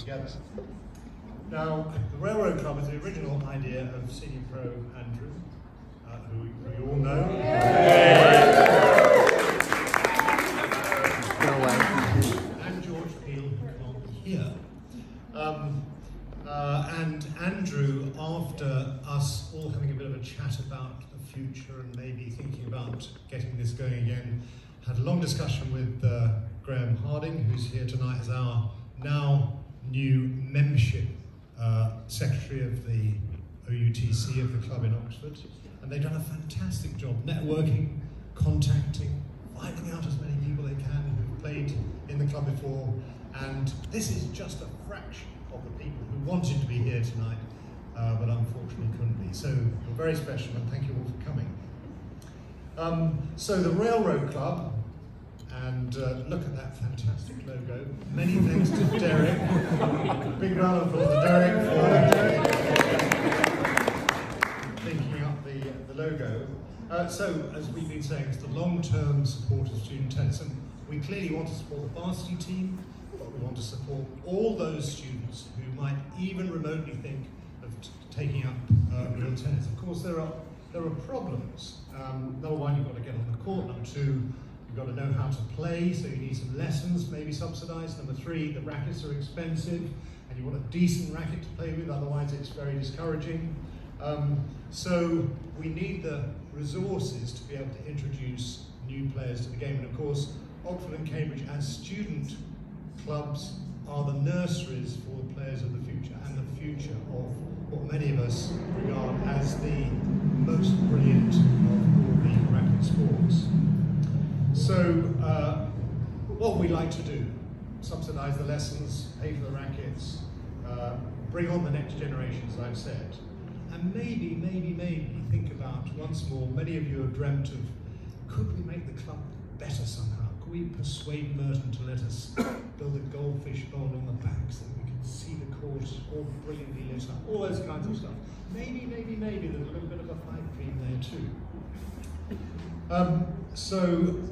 together. Now, the Railroad Club is the original idea of senior pro Andrew, who you all know. And George Peel, who can't be here. And Andrew, after us all having a bit of a chat about the future and maybe thinking about getting this going again, had a long discussion with Graham Harding, who's here tonight as our now new membership secretary of the OUTC of the club in Oxford. And they've done a fantastic job networking, contacting, finding out as many people they can who've played in the club before. And this is just a fraction of the people who wanted to be here tonight, but unfortunately couldn't be. So you're very special, and thank you all for coming. So the Railroad Club, and look at that fantastic logo. Many thanks to Derek. Big round of applause to Derek for thinking up the logo. So, as we've been saying, it's the long-term support of student tennis, and we clearly want to support the varsity team, but we want to support all those students who might even remotely think of taking up real tennis. Of course, there are problems. Number one, you've got to get on the court. Number two, you've got to know how to play, so you need some lessons, maybe subsidised. Number three, the rackets are expensive, and you want a decent racket to play with, otherwise it's very discouraging. So we need the resources to be able to introduce new players to the game. And of course, Oxford and Cambridge as student clubs are the nurseries for the players of the future, and the future of what many of us regard as the most brilliant of all the racket sports. So what we like to do, subsidise the lessons, pay for the rackets, bring on the next generation, as I've said, and maybe think about once more, many of you have dreamt of, could we make the club better somehow? Could we persuade Merton to let us build a goldfish bowl on the back so that we could see the course all brilliantly lit up, all those kinds of stuff. Maybe there's a little bit of a pipe dream there too. So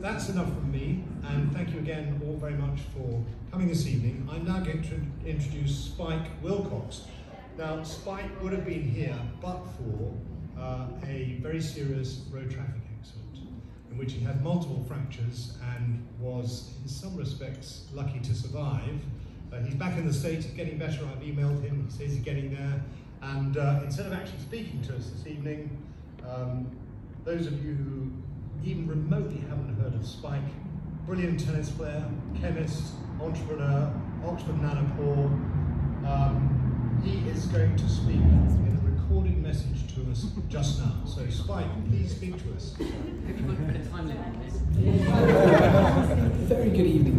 that's enough from me, and thank you again all very much for coming this evening. I'm now going to introduce Spike Wilcox. Now, Spike would have been here but for a very serious road traffic accident in which he had multiple fractures and was, in some respects, lucky to survive. He's back in the States, he's getting better. I've emailed him, he says he's getting there. And instead of actually speaking to us this evening, those of you who even remotely haven't heard of Spike, brilliant tennis player, chemist, entrepreneur, Oxford nanopore, he is going to speak in a recorded message to us just now. So Spike, please speak to us. Have you got a bit of time limit on this? Very good evening.